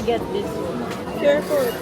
get this one. Share food.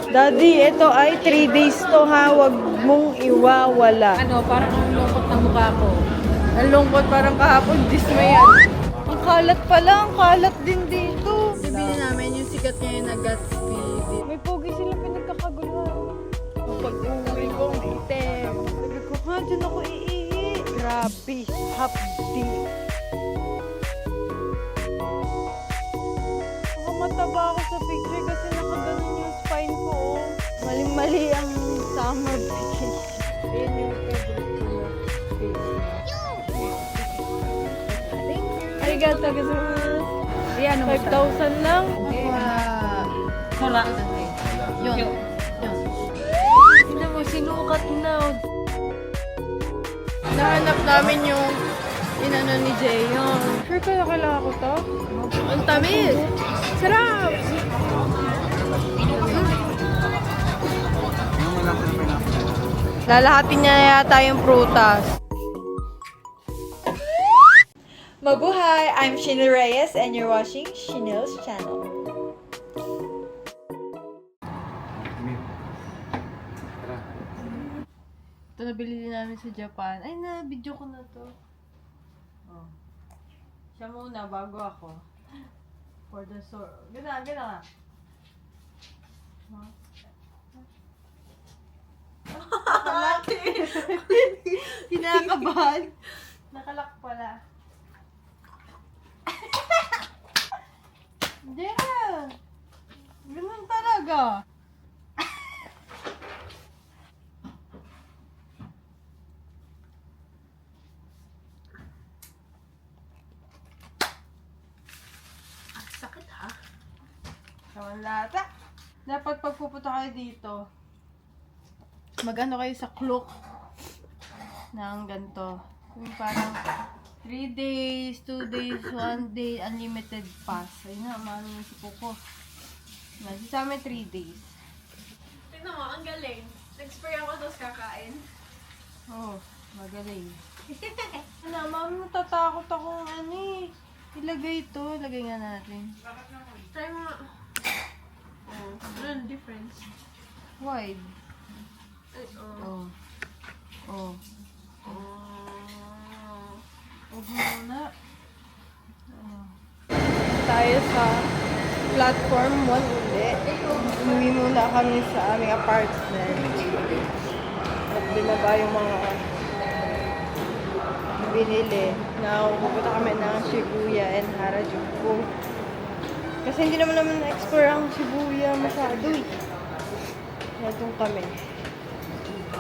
Daddy, ito ay 3 days to ha. Huwag mong iwawala. Ano, parang ang lungkot ng mukha ko. Ang lungkot parang kahapon, dismayan. Ang kalat pala, ang kalat din dito. Bibili namin yung sikat ngayon na Gatsby. May pogi sila pinagkakaguluhan. Pag-uwi ko, ang item. Sabi ko, ha, dyan ako iihi. Grabe, hapdi. Ako mataba ako sa picture kasi nakaganon yung spine ko. Oh. Maling-mali ang summer vacation. Ayan yung favorite ko na face. Thank you. Arigato gozaimasu. Ayan, 5,000 lang. Sola. Yun. Tignan mo, sinukat na. Nahanap namin yung inano ni Jayon. Sure ka na kailangan ko to? Ang tamis! Sarap! Lalahatin niya yata yung prutas. Mabuhay! I'm Shinel Reyes and you're watching Shinel's channel. Ito nabili din namin sa Japan. Ay na, video ko na to. Oh. Siya muna bago ako. For the store. Gana, gana. Huh? Kinakabahan. Nakalak pala. Hindi na. Ganun talaga. Sakit ha? Kawan lata. Dapat pagpupunta kayo dito, mag-ano kayo sa Klook ng ganito. Yung parang 3 days, 2 days, 1 day, unlimited pass. Ayun na, maano yung sipo ko. Sa amin 3 days. Tingnan mo, ang galing. Nag-spray ako tapos kakain. Oh, magaling. Ano, ma'am, natatakot akong ano eh. Ilagay ito, ilagay nga natin. Try mo. Oh, ano difference? Wide. Ay, Oh. Oh. Oh. Huwag muna. Tayo sa platform 1 ulit. Umuwi muna kami sa aming apartment. At binaba yung mga binili. Now, pupunta kami ng Shibuya and Harajuku. Kasi hindi naman na-explore ang Shibuya masyado eh. Kaya doon kami.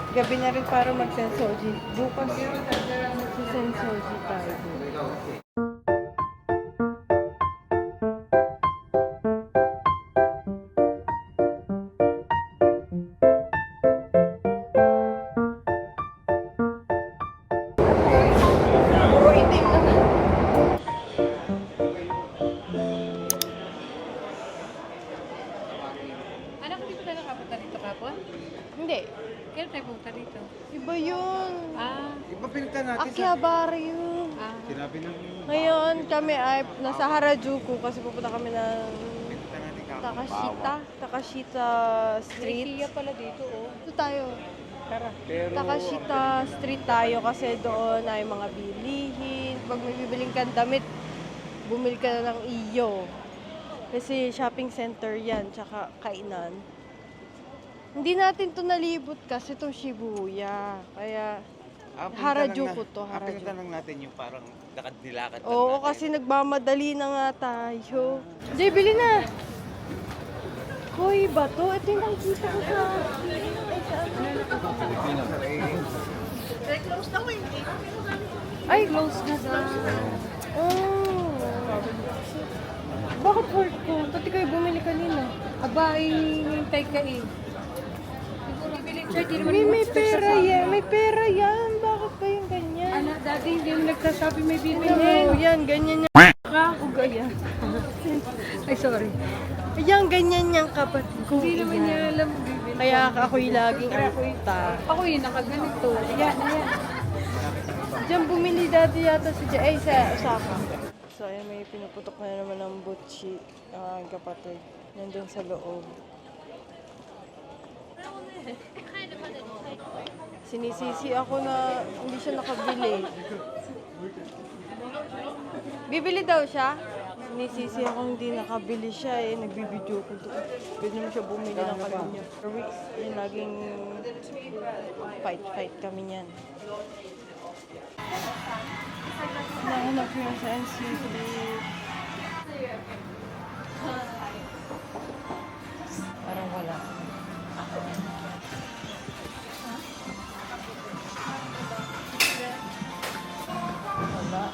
Gabi na rin para mag-sensoji. Bukas mag-sensoji tayo. Puro itim naman. Anak ko, di ba tayo nakapunta dito kapon? Hindi. Kailan tayo pumunta dito? Iba yun. Ah. Iba pinunta natin sa... Akihabara yun. Ah. Sinabi ng... Ngayon, kami ay nasa Harajuku kasi pupunta kami ng Pinunta natin kapag Takashita Street. Ikea pala dito, oh. Ito tayo. Tara. Pero... Takashita Street tayo kasi doon ay mga bilihin. Pag may bibiling kang damit, bumili ka na ng iyo. Kasi shopping center yan, tsaka kainan. Hindi natin to nalibot kasi itong Shibuya. Kaya Harajuku to, Harajuku. Pinunta lang natin yung parang lakad-nilakad lang Oo, natin. kasi nagmamadali na nga tayo. Jay, bili na! Hoy, bato. Ito yung nakikita ko sa... Ay, saan? Close na mo yung Ay, close na sa... Oh. Bakit hurt ko? Pati kayo bumili kanina. Aba, hintay ka eh. Siguro bibili siya, di naman May pera yan. May pera yan. Bakit ba yung ganyan? Anak, dati hindi mo nagsasabi may Ano, bibilhin. yan, ganyan yan. Ka, o ganyan. Ay, sorry. Ayan, ganyan yung kapatid ko. Hindi naman niya alam bibili. Kaya ako'y laging arta. Ako yun, nakaganito. Ayan, ayan. Diyan bumili dati yata si Jay, sa Osaka. So, ayan, may pinuputok na naman ng butchi, ang kapatid. Nandun sa loob. Sinisisi ako na hindi siya nakabili. Bibili daw siya? Sinisisi ako hindi nakabili siya eh. Nagbibideo ko doon. Pwede naman siya bumili ng kanya. For weeks, yung laging fight kami niyan. Nahanap ko yun sa NCT. Parang wala. Wala.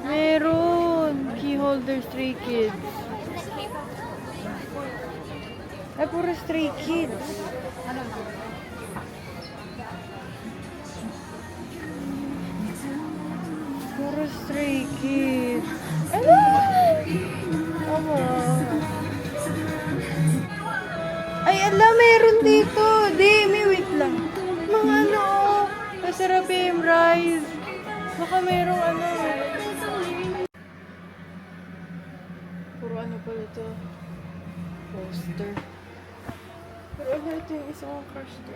Meron! Key holder Stray Kids. Ay, puro Stray Kids. Puro Stray Kids. Ano? Ama. Ay, ala, meron dito. Di, may wait lang. Mga ano, oh. Masarap yung rice. Baka merong ano. Puro ano pala ito. Poster. Pero ano ito yung isang crush ko.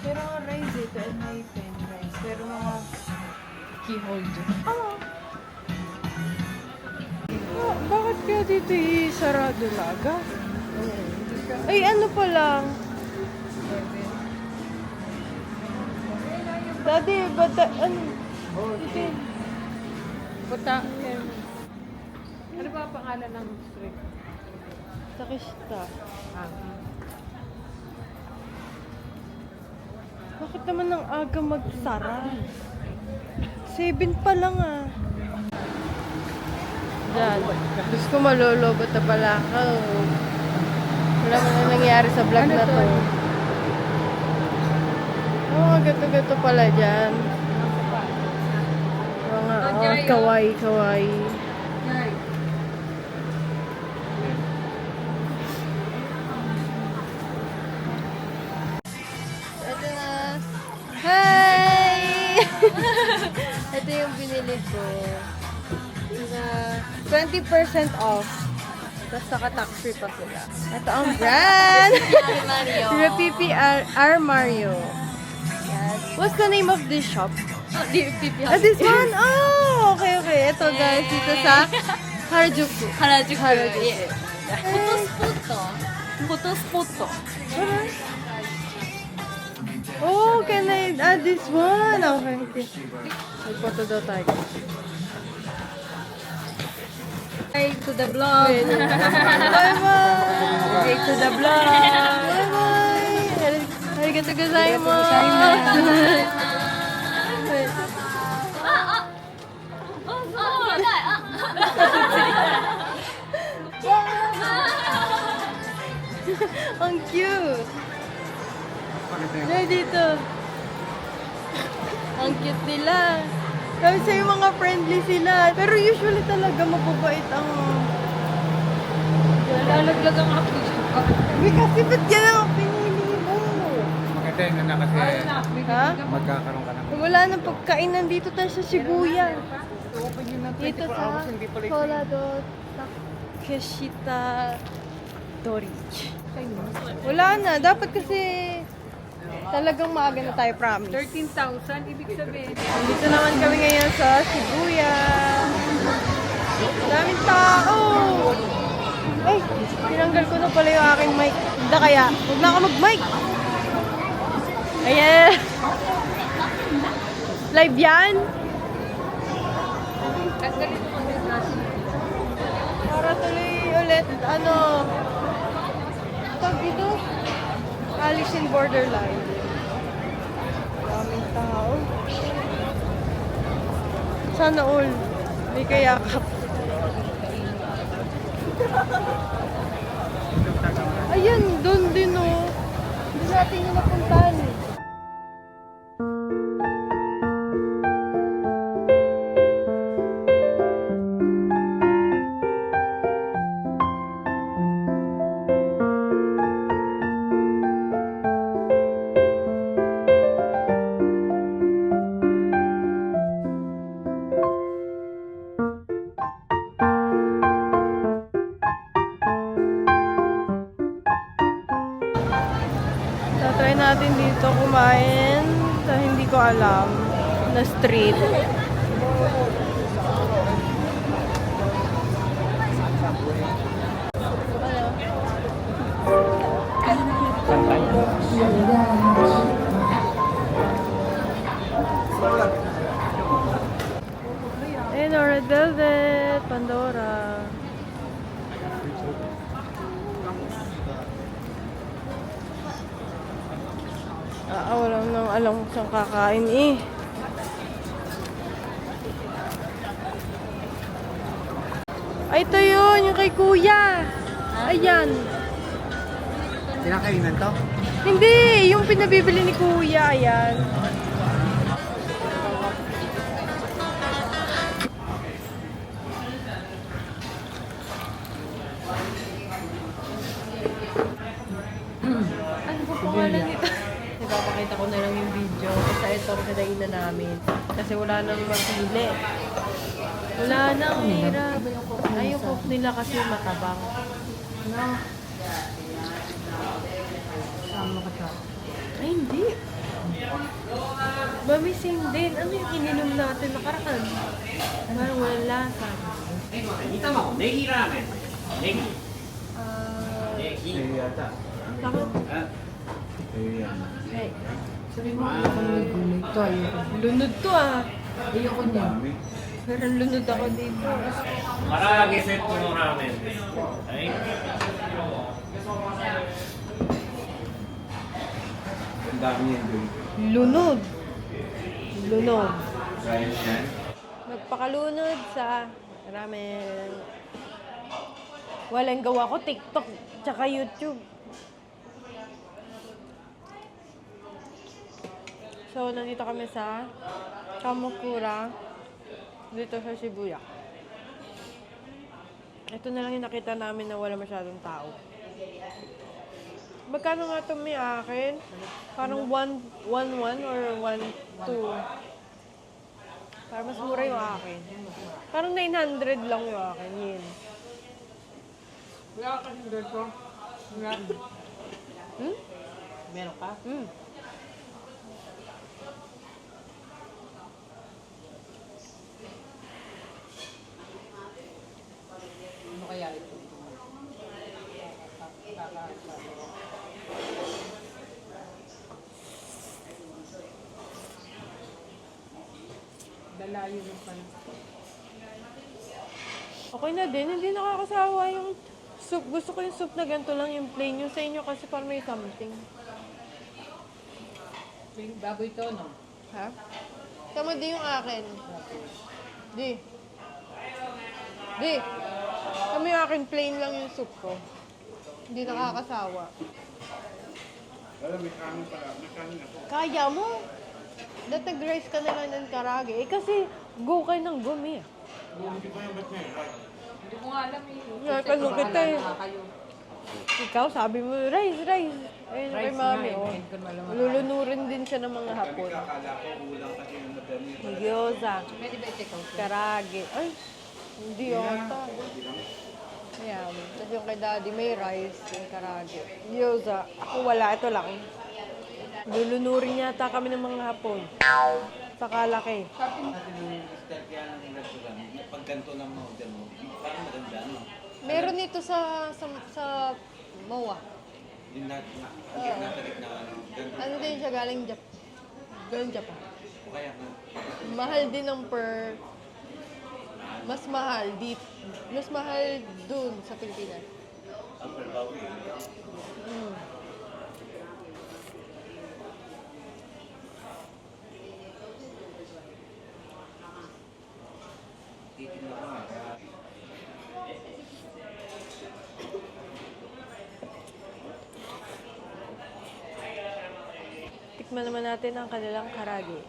Pero mga rice ito ay may pen rice. Pero mga key holder. Bakit kaya dito sarado laga? Ay, ano pa lang? Daddy, bata, ano? Dito. Puta. Ano ba ang pangalan ng street? Takista. Bakit naman ang aga magsara? 7 pa lang ah. Diyan. Gusto ko malulobot na pala ako. Wala mo na nangyari sa vlog na to. Oh, gato-gato pala dyan. Mga kawaii. Ito na. Hi! Ito yung binili ko. Na 20% off. Tapos naka-tax free pa sila. Ito ang brand! Repipi Mario. Yes. What's the name of this shop? This one? Oh, okay. Ito guys, dito sa Harajuku. Harajuku. Photo. Oh, can I add this one? Okay. Mag-photo daw tayo. Hi to the vlog. Bye-bye! Hi to the vlog. Bye-bye! Arigatou gozaimasu! Ang cute! Dahil dito. Ang cute nila. Sabi sa'yo mga friendly sila. Pero usually talaga mababait ang... Lalaglag ang application ko. Kasi ba't yan ang pinili mo? Maganda yun na kasi Ha? magkakaroon ka ng... Wala nang pagkainan dito tayo sa Shibuya. Dito sa Colado Takeshita Dori. Wala na. Dapat kasi talagang maaga na tayo, promise. 13,000, ibig sabihin. Dito naman kami ngayon sa Shibuya. Daming tao. Ay, tinanggal ko na pala yung aking mic. Hindi kaya, huwag na ako mag-mic. Ayan. Live yan? Para tuloy ulit, tag ito, Alice in Borderline. Daming tao. Sana all. May kayakap. Ayan, doon din oh. Hindi natin yung napuntahan eh. natin dito kumain sa hindi ko alam na street. Ayun, Red Velvet, Pandora. Wala nang alam kung saan kakain eh. Ay, ito yun, yung kay kuya. Ayan. Kinakainan to? Hindi, yung pinabibili ni kuya, ayan. Ano po pangalan nito? Ipapakita ko na lang yung video. Basta ito ang kinainan namin. Kasi wala nang mapili. Wala nang hirap. Ay, yung coke nila kasi matabang. No? Sama ka siya. Ay, hindi. Mamising din. Ano yung ininom natin nakaraan? Parang walang lasa. 煮ネギラーメンネギ Ah, ネギ Eh, yata. takot. Eh, yan. Ay, Sabi mo, ayoko ng gulay. Ito, ayoko. lunod to ah. Ayoko niya. Dami. Pero lunod ako dito. 唐揚げセットのラーメンですはい Ang dami yan doon. Lunod. Lunod. Rice yan. Magpakalunod sa ramen. Walang gawa ko TikTok tsaka YouTube. So, nandito kami sa Kamakura dito sa Shibuya. Ito na lang yung nakita namin na wala masyadong tao. Magkano nga ito may akin? Parang 1-1 or 1-2. Parang mas mura yung akin. Parang 900 lang yung akin. Yen. Wala ka kasi dito. Wala. Hmm? Meron ka? Hmm. Ano kaya ito? Dalayo yung pala. Okay na din. Hindi nakakasawa yung soup. Gusto ko yung soup na ganito lang yung plain. Yung sa inyo kasi parang may something. Yung baboy to, no? Ha? Tama din yung akin. Di. Di. Tama yung akin. Plain lang yung soup ko. Hindi nakakasawa. Wala, may kanin pala. May kanin ako. Kaya mo. Dahil nag-rice ka na lang ng karage. Eh kasi go kayo ng gumi. Hindi ko yung ba't niya eh. Hindi ko nga alam eh. Ay, tanong kita eh. Kayo. Ikaw sabi mo, rice. Ayun kay Rice mami. nga eh. Oh. Hindi ko malaman. Lulunurin din siya ng mga hapon. Akala ko ulang kasi yung madami. Gyoza. Pwede ba i-take out? Karage. Ay, hindi ata. Ayan. Tapos yung kay daddy may rice, yung karage. Gyoza. Ako wala, ito lang. Lulunurin yata kami ng mga hapon. Sa kalaki. Kasi yung style kaya ng restaurant, pag ganito ng order mo, parang maganda, no? Meron ito sa MOA. Yung nasa gitna, ano, ganito. Ano din siya galing Japan. O kaya nga, Mahal din ng mas mahal mas mahal dun sa Pilipinas. ang perbawi. Mm. Titignan ko nga. Tikman naman natin ang kanilang karage.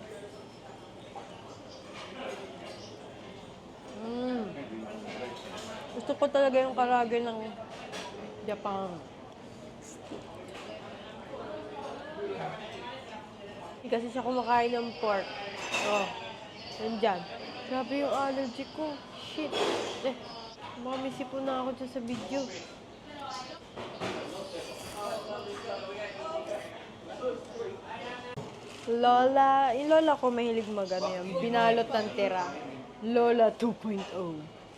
Gusto ko talaga yung karage ng Japan. Hindi kasi siya kumakain ng pork. Oh, nandyan. Grabe yung allergy ko. Shit. Baka may sipon na ako dyan sa video. Lola, yung lola ko mahilig magano yan. Binalot ng tira. Lola 2.0.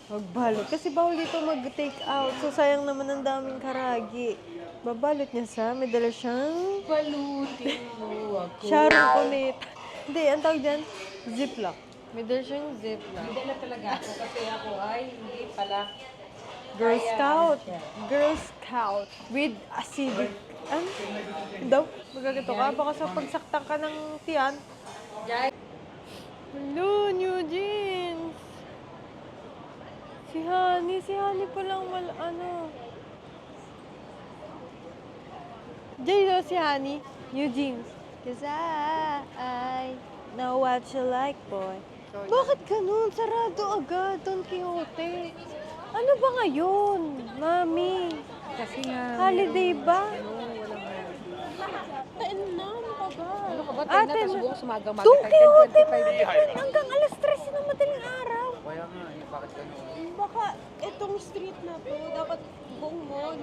Magbalot. Kasi bawal dito mag-take out. So, sayang naman ang daming karagi. Babalot niya may dala siyang Balutin mo ako. Sharon Cunit. Hindi, ang tawag dyan, ziplock. May dala siyang ziplock. Hindi na talaga ako kasi ako ay hindi pala. Girl Scout. Girl Scout. With acidic. Ano? Daw? Magagito ka? Baka sa pagsaktan ka ng tiyan. Jai. Hello, new jeans. Si Honey pa lang ano. Jay daw si Honey, new jeans. Cause I know what you like, boy. Bakit ganun? Sarado agad, Don Quixote. Ano ba ngayon, Mami? Kasi nga. Holiday ba? Ano ka ba? Ate, Tayo na, tapos buong sumaga-maga. Don Quixote, 25. hanggang alas 3 ng madaling araw. Kaya nga, bakit ganun? Baka itong street na to, dapat buong mall.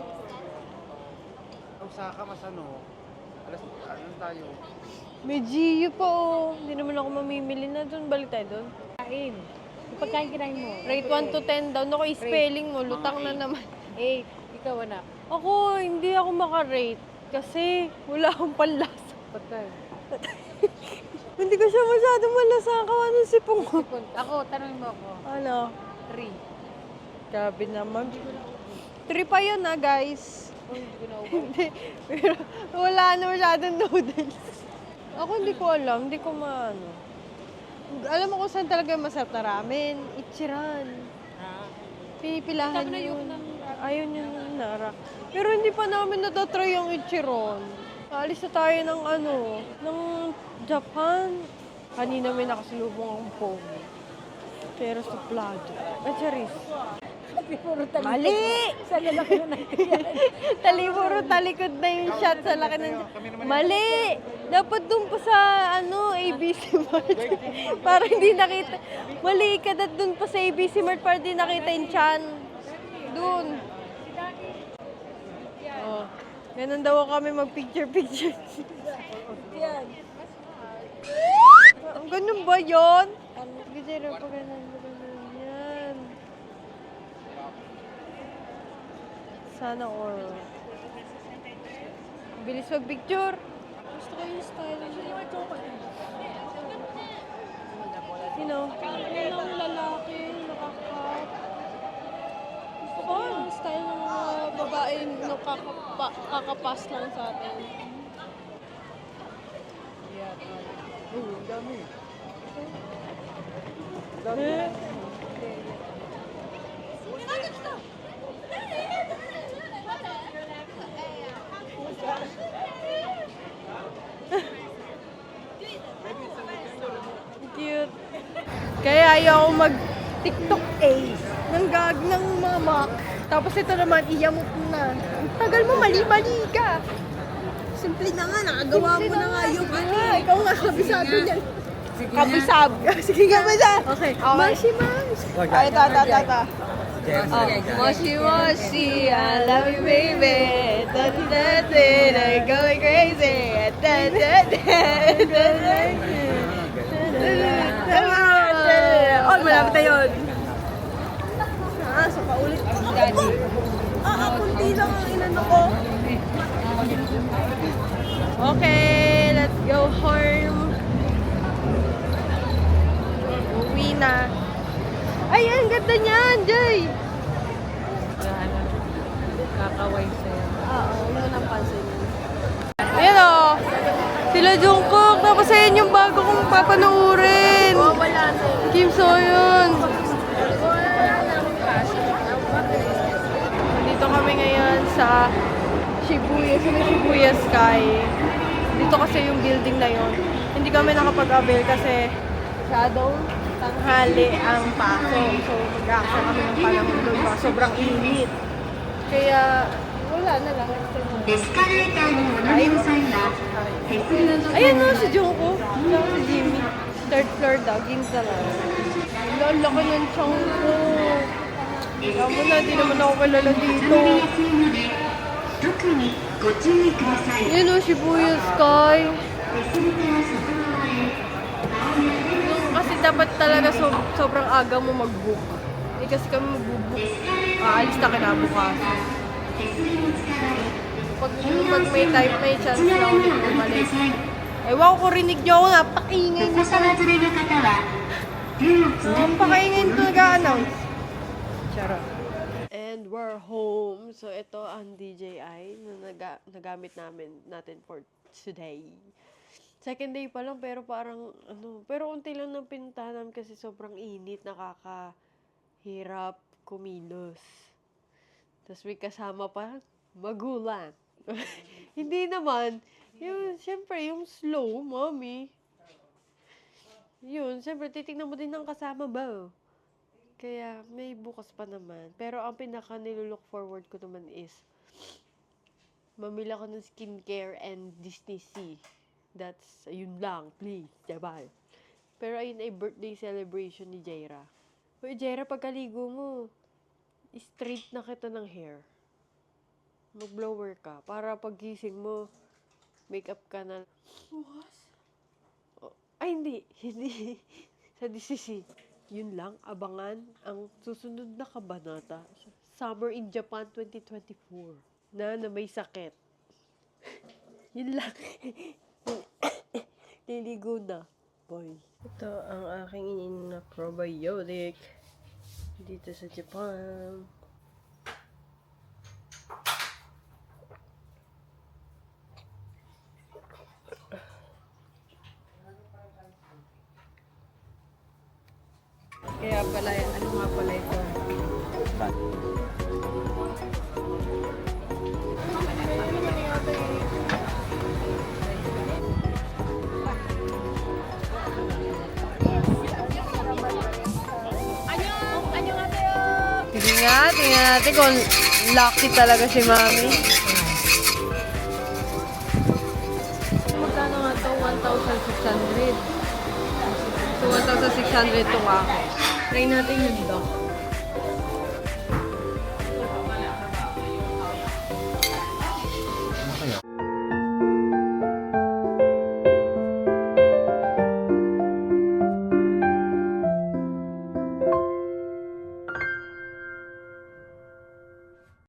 Osaka, mas ano tayo? May GU pa oh. Hindi naman ako mamimili na doon. Balik tayo doon. Kain. Yung pagkain kinain mo. Rate 1 to 10 daw. Naku, spelling mo. Lutang na naman. 8. Ikaw anak. Ako, hindi ako makarate. Kasi wala akong panlasa. Pagkain. Hindi ko siya masyadong malasakan. Anong sipong ko? Ako, tanongin mo ako. Ano? 3. Grabe naman. 3 pa yun guys. Hindi ko na Hindi. Pero wala na masyadong noodles. Ako hindi ko alam. Hindi ko maano. Alam mo kung saan talaga yung masarap na ramen. Ichiran. Pinipilahan Sabi na yun. yung Ayun yung narak. Pero hindi pa namin natatry yung Ichiran. Alis na tayo ng ng Japan. Kanina may nakasalubong ang pogi. Pero suplado. Ay, charis. Puro talikod. Mali! Sa lalaki na yan. Puro talikod na yung shot sa laki ng... Mali! Dapat doon pa sa, ABC Mart. Para hindi nakita. Mali ka na doon pa sa ABC Mart para hindi nakita yung chan. Doon. Oh. Ganun daw kami mag-picture-picture. Yan. Ganun ba yun? Sige, pa ganun. Yan. Sana all. Bilis mag-picture. Gusto ko yung style. Ang lalaki, nakaka... Gusto ko yung style ng mga babae kakapas lang sa atin. Ang dami. Cute. Kaya ayaw mag-TikTok ng gag ng mamak. Tapos ito naman, iyamot na. Ang tagal mo, mali-mali ka. Simple na nga, nakagawa mo na nga yung ikaw nga, kabisado niyan. Kabisab. Sige, kabisab. Okay. Moshi, moshi. Ay, ta. Moshi, moshi, I love you, baby. I'm going crazy. Oh, malapit na yun. So paulit. Kunti lang ang inano ko. Okay, let's go home. Uwi na. Ay, ang ganda niyan, Jay! Kakaway sa'yo. Oo, wala nang pansin. Ayan o, sila Jungkook. Tapos ayan yung bago kong papanoorin. Kim Soyeon. Dito kami ngayon sa Shibuya Sky. Dito kasi yung building na yon. Hindi kami nakapag-avail kasi shadow tanghali ang pasok. So mag-aaksa kami ng panahon doon ba. Sobrang init. Kaya wala na lang. Ayan na si Jungkook. Tsaka si Jimmy. Third floor daw. Ginza lang. Laki ng chong ko. Alam mo na, di naman ako kilala dito. Yun o, Shibuya Sky. Kasi dapat talaga sobrang aga mo mag-book. Kasi kami mag-book. Aalis na kinabukasan. Pag may time, may chance na ako bumalik. Ewan ko, rinig niyo ako, napakaingay nito. Napakaingay nito nag-a-announce. Charot. And we're home. So, ito ang DJI na nagamit natin for today. Second day pa lang, pero parang, pero unti lang ng pinuntahan namin kasi sobrang init, nakakahirap kumilos. Tapos may kasama pa, magulang. Hindi naman, syempre, yung slow, mommy. Yun, syempre, titignan mo din ng kasama ba? Kaya, may bukas pa naman. Pero ang pinaka nilulook forward ko naman is, mamili ako ng skincare and Disney Sea. That's, yun lang, please, diba? Pero ayun ay birthday celebration ni Jaira. Uy, Jaira, pagkaligo mo, straight na kita ng hair. Mag-blower ka. Para paggising mo, makeup ka na. Bukas? Oh, ay, hindi. Hindi. Sa DCC. Yun lang, abangan ang susunod na kabanata. Summer in Japan 2024. Na may sakit. Yun lang. Liligo na. Boy. Ito ang aking ininom na probiotic. Dito sa Japan. Kaya pala, ano nga pala ito? Tingnan natin kung lucky talaga si Mami. Magkano nga ito? 1,600. So, 1,600 itong ako. Try natin yung dog.